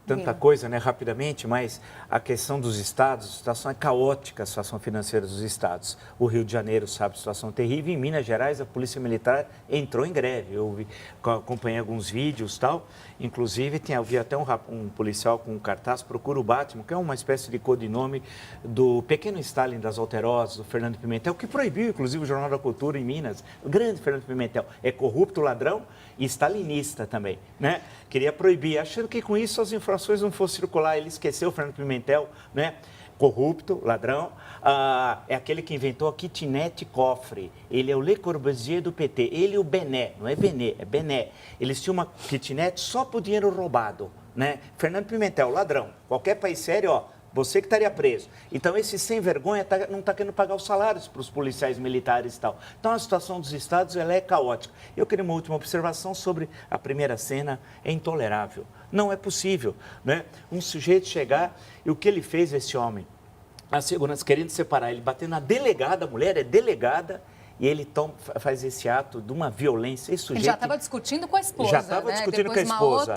Tanta coisa, né, rapidamente, mas a questão dos estados, a situação é caótica, a situação financeira dos estados. O Rio de Janeiro sabe a situação terrível. Em Minas Gerais, a Polícia Militar entrou em greve. Eu acompanhei alguns vídeos e tal. Inclusive, havia até um policial com um cartaz, Procura o Batman, que é uma espécie de codinome do pequeno Stalin das Alterosas, do Fernando Pimentel, que proibiu, inclusive, o Jornal da Cultura em Minas. O grande Fernando Pimentel é corrupto, ladrão e stalinista também, né? Queria proibir, achando que com isso as informações não fossem circular. Ele esqueceu o Fernando Pimentel, né? Corrupto, ladrão, é aquele que inventou a kitnet cofre. Ele é o Le Corbusier do PT. Ele e o Bené, não é Bené, é Bené. Eles tinham uma kitnet só por dinheiro roubado, né? Fernando Pimentel, ladrão. Qualquer país sério, ó, você que estaria preso. Então, esse sem vergonha não está querendo pagar os salários para os policiais militares e tal. Então, a situação dos estados ela é caótica. Eu queria uma última observação sobre a primeira cena. É intolerável. Não é possível, né? Um sujeito chegar e o que ele fez, esse homem, a segurança querendo separar, ele batendo na delegada, a mulher é delegada, e ele faz esse ato de uma violência. Esse sujeito,
ele já estava discutindo com a esposa,
já estava discutindo
Depois
com a esposa.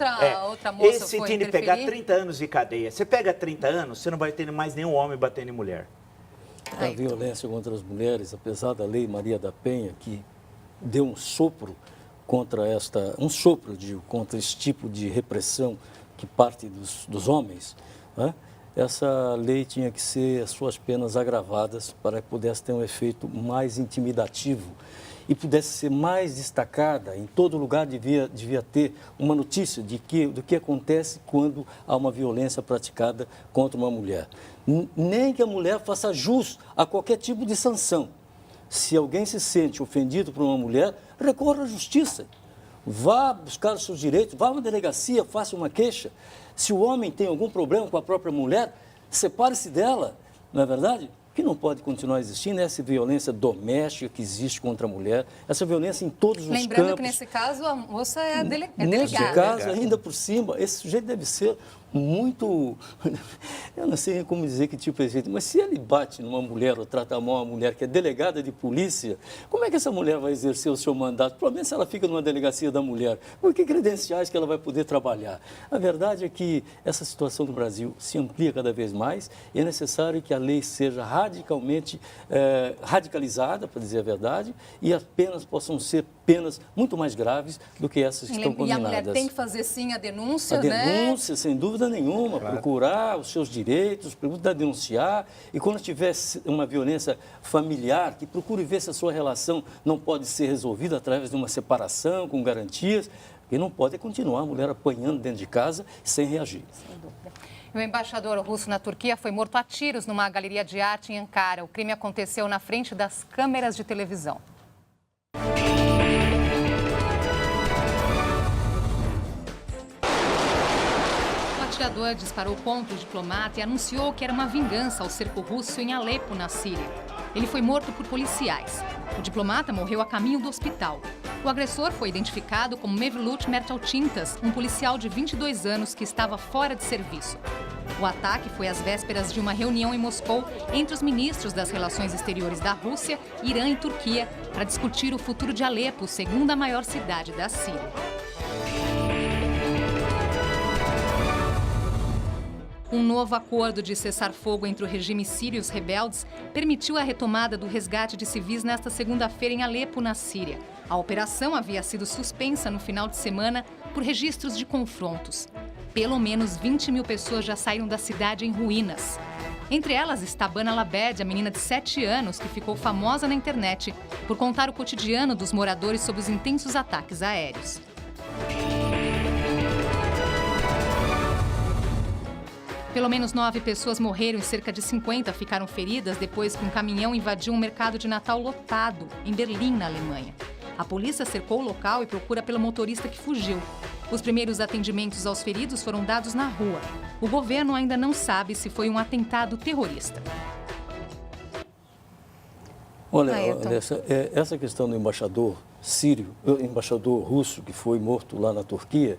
Outra moça
esse tem de pegar 30 anos de cadeia. Você pega 30 anos, você não vai ter mais nenhum homem batendo em mulher.
A violência contra as mulheres, apesar da Lei Maria da Penha, que deu um sopro contra contra esse tipo de repressão que parte dos homens, né? Essa lei tinha que ser as suas penas agravadas para que pudesse ter um efeito mais intimidativo e pudesse ser mais destacada. Em todo lugar devia ter uma notícia do que acontece quando há uma violência praticada contra uma mulher. Nem que a mulher faça jus a qualquer tipo de sanção. Se alguém se sente ofendido por uma mulher, recorra à justiça. Vá buscar os seus direitos, vá a uma delegacia, faça uma queixa. Se o homem tem algum problema com a própria mulher, separe-se dela, não é verdade? que não pode continuar existindo é essa violência doméstica que existe contra a mulher, essa violência em todos os campos.
Lembrando que nesse caso a moça é delegada.
Nesse caso, ainda por cima, esse sujeito deve ser muito, eu não sei como dizer que tipo de jeito, mas se ele bate numa mulher ou trata mal uma mulher que é delegada de polícia, como é que essa mulher vai exercer o seu mandato? Provavelmente se ela fica numa delegacia da mulher, por que credenciais que ela vai poder trabalhar? A verdade é que essa situação no Brasil se amplia cada vez mais e é necessário que a lei seja radicalmente radicalizada, para dizer a verdade, e as penas possam ser penas muito mais graves do que essas que estão combinadas.
E a mulher tem que fazer sim a denúncia,
A denúncia, sem dúvida nenhuma, procurar os seus direitos, procurar denunciar, e quando tiver uma violência familiar, que procure ver se a sua relação não pode ser resolvida através de uma separação, com garantias, e não pode continuar a mulher apanhando dentro de casa sem reagir.
Sem dúvida. O embaixador russo na Turquia foi morto a tiros numa galeria de arte em Ankara. O crime aconteceu na frente das câmeras de televisão. O atirador disparou contra o diplomata e anunciou que era uma vingança ao cerco russo em Alepo, na Síria. Ele foi morto por policiais. O diplomata morreu a caminho do hospital. O agressor foi identificado como Mevlut Mertaltintas, um policial de 22 anos que estava fora de serviço. O ataque foi às vésperas de uma reunião em Moscou entre os ministros das Relações Exteriores da Rússia, Irã e Turquia para discutir o futuro de Alepo, segunda maior cidade da Síria. Um novo acordo de cessar-fogo entre o regime sírio e os rebeldes permitiu a retomada do resgate de civis nesta segunda-feira em Alepo, na Síria. A operação havia sido suspensa no final de semana por registros de confrontos. Pelo menos 20 mil pessoas já saíram da cidade em ruínas. Entre elas está Bana Labed, a menina de 7 anos que ficou famosa na internet por contar o cotidiano dos moradores sob os intensos ataques aéreos. Pelo menos 9 pessoas morreram e cerca de 50 ficaram feridas depois que um caminhão invadiu um mercado de Natal lotado, em Berlim, na Alemanha. A polícia cercou o local e procura pelo motorista que fugiu. Os primeiros atendimentos aos feridos foram dados na rua. O governo ainda não sabe se foi um atentado terrorista.
Olha, essa questão do embaixador sírio, embaixador russo que foi morto lá na Turquia,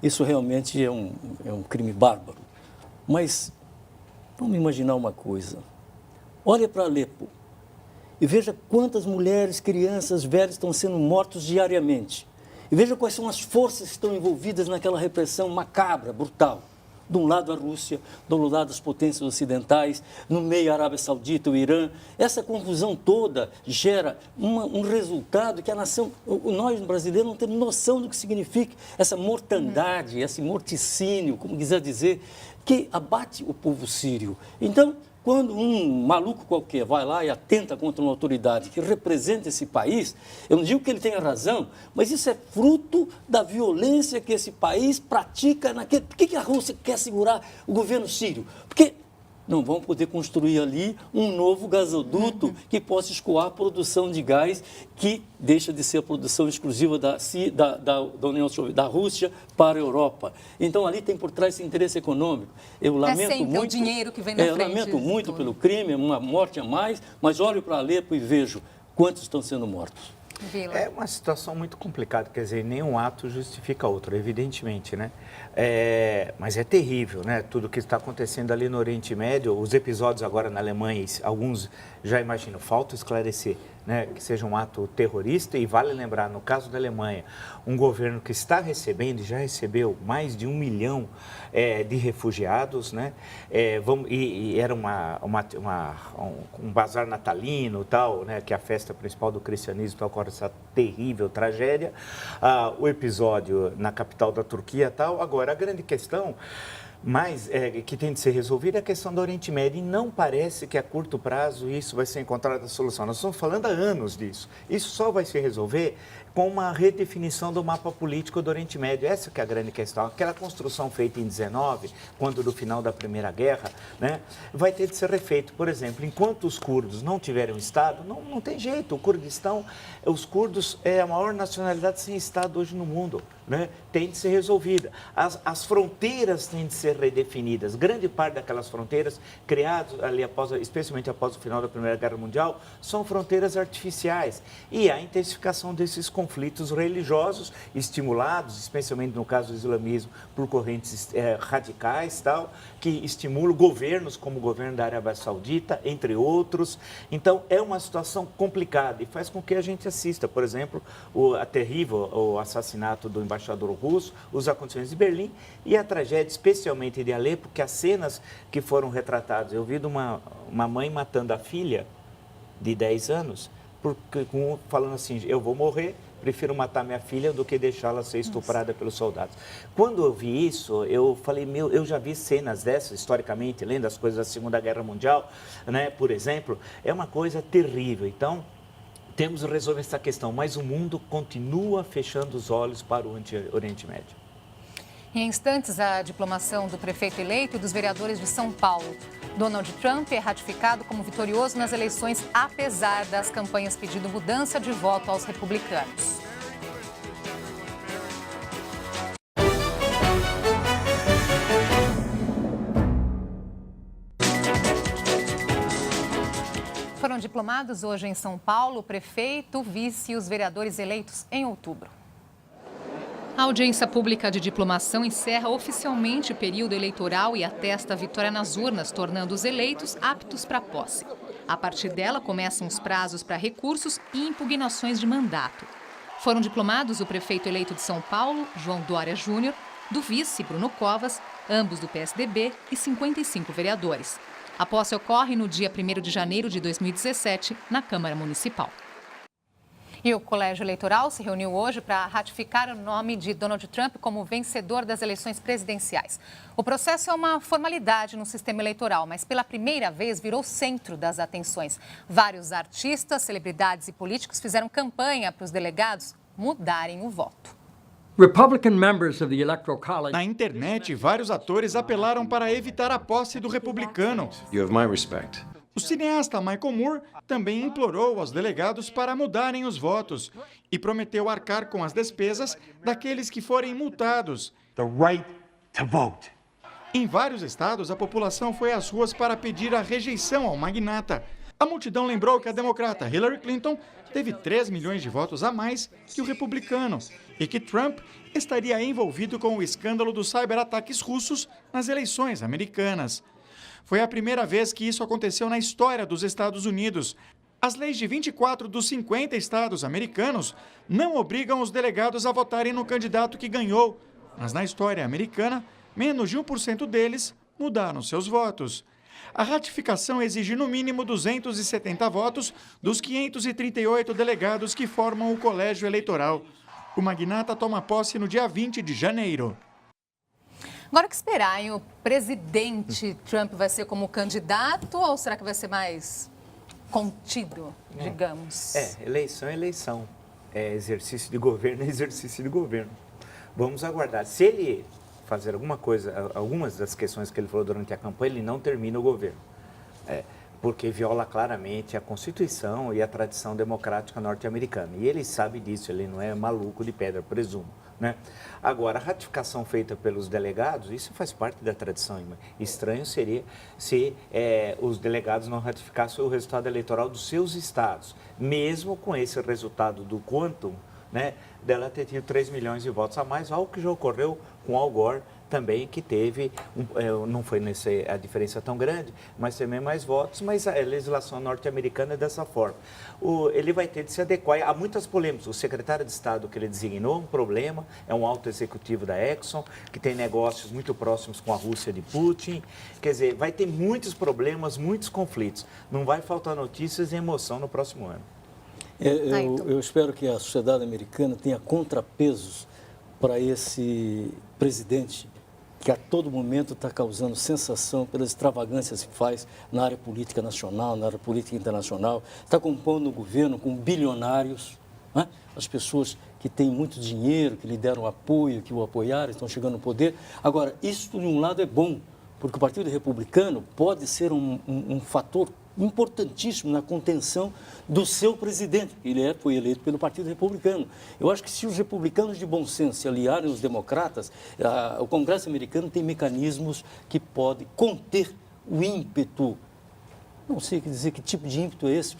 isso realmente é um crime bárbaro. Mas vamos imaginar uma coisa. Olha para Alepo e veja quantas mulheres, crianças, velhos estão sendo mortos diariamente. E veja quais são as forças que estão envolvidas naquela repressão macabra, brutal. De um lado a Rússia, do outro lado as potências ocidentais, no meio a Arábia Saudita, o Irã. Essa confusão toda gera um resultado que a nação, nós brasileiros não temos noção do que significa essa mortandade, esse morticínio, como quiser dizer, que abate o povo sírio. Então, quando um maluco qualquer vai lá e atenta contra uma autoridade que representa esse país, eu não digo que ele tenha razão, mas isso é fruto da violência que esse país pratica naquele... Por que a Rússia quer segurar o governo sírio? Porque não vão poder construir ali um novo gasoduto que possa escoar a produção de gás que deixa de ser a produção exclusiva da União Soviética, da Rússia para a Europa. Então, ali tem por trás esse interesse econômico. Eu lamento muito,
o dinheiro que vem na frente.
Eu lamento muito pelo crime, uma morte a mais, mas olho para Alepo e vejo quantos estão sendo mortos.
É uma situação muito complicada, quer dizer, nenhum ato justifica outro, evidentemente, né? Mas é terrível, né? Tudo que está acontecendo ali no Oriente Médio, os episódios agora na Alemanha, alguns já imagino, falta esclarecer, né? Que seja um ato terrorista e vale lembrar, no caso da Alemanha, um governo que está recebendo e já recebeu mais de 1 milhão de refugiados, né? E era um bazar natalino, tal, né? Que é a festa principal do cristianismo, tal, com essa terrível tragédia. O episódio na capital da Turquia, tal. Agora, a grande questão que tem de ser resolvida é a questão do Oriente Médio, e não parece que a curto prazo isso vai ser encontrada a solução. Nós estamos falando há anos disso. Isso só vai se resolver com uma redefinição do mapa político do Oriente Médio. Essa que é a grande questão. Aquela construção feita em 19, quando no final da Primeira Guerra, né, vai ter de ser refeito. Por exemplo, enquanto os curdos não tiverem um Estado, não tem jeito. Os curdos é a maior nacionalidade sem Estado hoje no mundo. né, tem de ser resolvida. As fronteiras têm de ser redefinidas. Grande parte daquelas fronteiras criadas ali especialmente após o final da Primeira Guerra Mundial, são fronteiras artificiais. E a intensificação desses conflitos religiosos estimulados, especialmente no caso do islamismo, por correntes radicais, tal, que estimulam governos como o governo da Arábia Saudita, entre outros. Então, é uma situação complicada e faz com que a gente assista, por exemplo, o assassinato do embaixador russo, os acontecimentos de Berlim e a tragédia, especialmente de Alepo, que as cenas que foram retratadas, eu vi de uma mãe matando a filha de 10 anos, falando assim, eu vou morrer, prefiro matar minha filha do que deixá-la ser estuprada pelos soldados. Quando eu vi isso, eu falei, eu já vi cenas dessas, historicamente, lendo as coisas da Segunda Guerra Mundial, né, por exemplo, é uma coisa terrível. Então, temos que resolver essa questão, mas o mundo continua fechando os olhos para o Oriente Médio.
Em instantes, a diplomação do prefeito eleito e dos vereadores de São Paulo. Donald Trump é ratificado como vitorioso nas eleições, apesar das campanhas pedindo mudança de voto aos republicanos. Foram diplomados hoje em São Paulo o prefeito, o vice e os vereadores eleitos em outubro. A audiência pública de diplomação encerra oficialmente o período eleitoral e atesta a vitória nas urnas, tornando os eleitos aptos para a posse. A partir dela, começam os prazos para recursos e impugnações de mandato. Foram diplomados o prefeito eleito de São Paulo, João Dória Júnior, do vice, Bruno Covas, ambos do PSDB, e 55 vereadores. A posse ocorre no dia 1º de janeiro de 2017, na Câmara Municipal. E o Colégio Eleitoral se reuniu hoje para ratificar o nome de Donald Trump como vencedor das eleições presidenciais. O processo é uma formalidade no sistema eleitoral, mas pela primeira vez virou centro das atenções. Vários artistas, celebridades e políticos fizeram campanha para os delegados mudarem o voto.
Na internet, vários atores apelaram para evitar a posse do republicano. O cineasta Michael Moore também implorou aos delegados para mudarem os votos e prometeu arcar com as despesas daqueles que forem multados. Em vários estados, a população foi às ruas para pedir a rejeição ao magnata. A multidão lembrou que a democrata Hillary Clinton teve 3 milhões de votos a mais que o republicano e que Trump estaria envolvido com o escândalo dos cyberataques russos nas eleições americanas. Foi a primeira vez que isso aconteceu na história dos Estados Unidos. As leis de 24 dos 50 estados americanos não obrigam os delegados a votarem no candidato que ganhou, mas na história americana, menos de 1% deles mudaram seus votos. A ratificação exige no mínimo 270 votos dos 538 delegados que formam o colégio eleitoral. O magnata toma posse no dia 20 de janeiro.
Agora, o que esperar, hein? O presidente Trump vai ser como candidato ou será que vai ser mais contido, digamos?
Eleição é eleição. Exercício de governo é exercício de governo. Vamos aguardar. Se ele fazer alguma coisa, algumas das questões que ele falou durante a campanha, ele não termina o governo. Porque viola claramente a Constituição e a tradição democrática norte-americana. E ele sabe disso, ele não é maluco de pedra, presumo. Né? Agora, a ratificação feita pelos delegados, isso faz parte da tradição. Estranho seria se os delegados não ratificassem o resultado eleitoral dos seus estados, mesmo com esse resultado do quantum, né, dela ter tido 3 milhões de votos a mais, algo que já ocorreu com Al Gore também, que teve, não foi a diferença tão grande, mas também mais votos, mas a legislação norte-americana é dessa forma. Ele vai ter de se adequar. Há muitas polêmicas. O secretário de Estado que ele designou é um problema, é um alto executivo da Exxon, que tem negócios muito próximos com a Rússia de Putin. Quer dizer, vai ter muitos problemas, muitos conflitos. Não vai faltar notícias e emoção no próximo ano.
Eu espero que a sociedade americana tenha contrapesos para esse presidente que a todo momento está causando sensação pelas extravagâncias que faz na área política nacional, na área política internacional, está compondo o governo com bilionários, né? As pessoas que têm muito dinheiro, que lhe deram apoio, que o apoiaram, estão chegando no poder. Agora, isso de um lado é bom, porque o Partido Republicano pode ser um fator importantíssimo na contenção do seu presidente. Ele foi eleito pelo Partido Republicano. Eu acho que se os republicanos de bom senso se aliarem aos democratas, o Congresso americano tem mecanismos que podem conter o ímpeto. Não sei dizer que tipo de ímpeto é esse.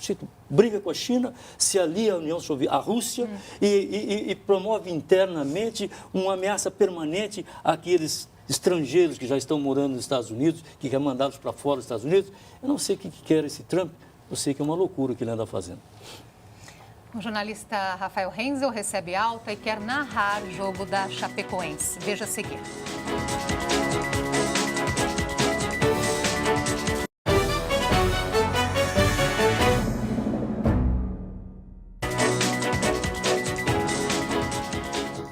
Briga com a China, se alia à União Soviética, à Rússia e promove internamente uma ameaça permanente àqueles estrangeiros que já estão morando nos Estados Unidos, que quer mandá-los para fora dos Estados Unidos. Eu não sei o que quer esse Trump, eu sei que é uma loucura o que ele anda fazendo.
O jornalista Rafael Renzel recebe alta e quer narrar o jogo da Chapecoense. Veja a seguir.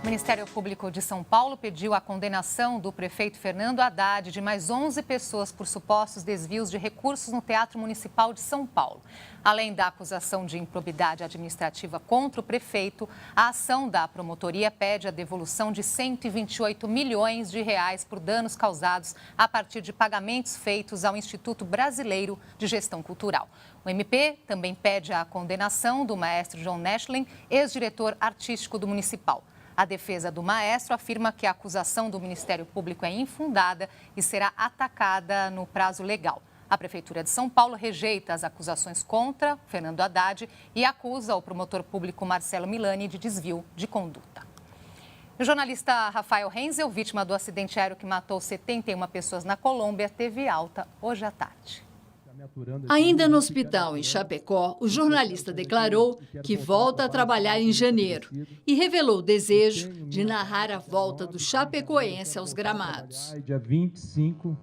O Ministério Público de São Paulo pediu a condenação do prefeito Fernando Haddad de mais 11 pessoas por supostos desvios de recursos no Teatro Municipal de São Paulo. Além da acusação de improbidade administrativa contra o prefeito, a ação da promotoria pede a devolução de 128 milhões de reais por danos causados a partir de pagamentos feitos ao Instituto Brasileiro de Gestão Cultural. O MP também pede a condenação do maestro John Neschlen, ex-diretor artístico do Municipal. A defesa do maestro afirma que a acusação do Ministério Público é infundada e será atacada no prazo legal. A Prefeitura de São Paulo rejeita as acusações contra Fernando Haddad e acusa o promotor público Marcelo Milani de desvio de conduta. O jornalista Rafael Renzel, vítima do acidente aéreo que matou 71 pessoas na Colômbia, teve alta hoje à tarde.
Ainda no hospital em Chapecó, o jornalista declarou que volta a trabalhar em janeiro e revelou o desejo de narrar a volta do chapecoense aos gramados.
Dia 25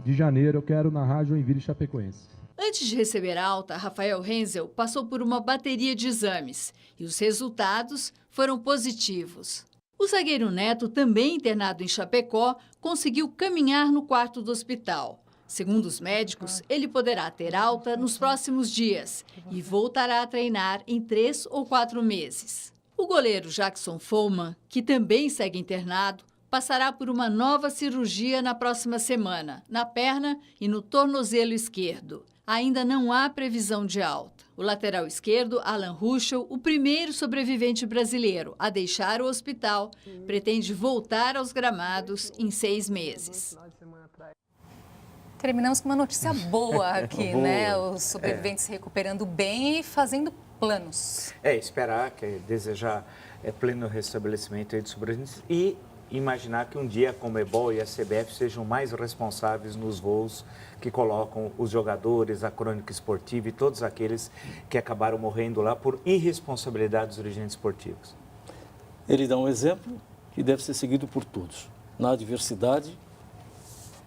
de janeiro eu quero narrar Joinville e Chapecoense.
Antes de receber alta, Rafael Renzel passou por uma bateria de exames e os resultados foram positivos. O zagueiro Neto, também internado em Chapecó, conseguiu caminhar no quarto do hospital. Segundo os médicos, ele poderá ter alta nos próximos dias e voltará a treinar em 3 ou 4 meses. O goleiro Jackson Follman, que também segue internado, passará por uma nova cirurgia na próxima semana, na perna e no tornozelo esquerdo. Ainda não há previsão de alta. O lateral esquerdo, Alan Ruschel, o primeiro sobrevivente brasileiro a deixar o hospital, pretende voltar aos gramados em 6 meses.
Terminamos com uma notícia boa aqui, né? Os sobreviventes se recuperando bem e fazendo planos.
Esperar, desejar pleno restabelecimento aí de sobreviventes e imaginar que um dia a Conmebol e a CBF sejam mais responsáveis nos voos que colocam os jogadores, a crônica esportiva e todos aqueles que acabaram morrendo lá por irresponsabilidade dos dirigentes esportivos.
Ele dá um exemplo que deve ser seguido por todos. Na adversidade,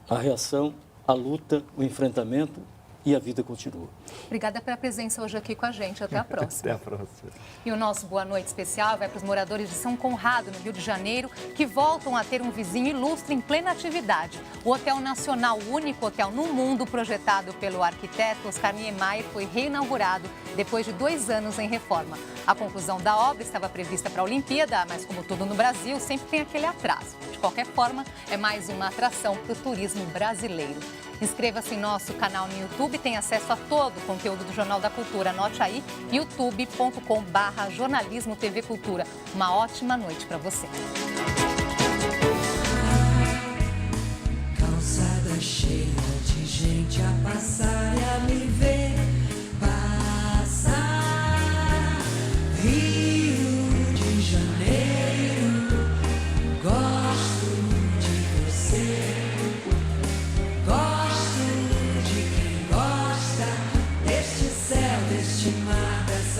a reação, a luta, o enfrentamento e a vida continua.
Obrigada pela presença hoje aqui com a gente. Até a próxima.
Até a próxima.
E o nosso Boa Noite especial vai para os moradores de São Conrado, no Rio de Janeiro, que voltam a ter um vizinho ilustre em plena atividade. O Hotel Nacional, o único hotel no mundo projetado pelo arquiteto Oscar Niemeyer, foi reinaugurado depois de 2 anos em reforma. A conclusão da obra estava prevista para a Olimpíada, mas como tudo no Brasil, sempre tem aquele atraso. De qualquer forma, é mais uma atração para o turismo brasileiro. Inscreva-se em nosso canal no YouTube e tenha acesso a todo o conteúdo do Jornal da Cultura. Anote aí, youtube.com/jornalismo TV Cultura. Uma ótima noite para você.
Calçada cheia de gente a passar e a me ver passar. Rio de Janeiro, gosto de você. Gosto de quem gosta deste céu, deste mar.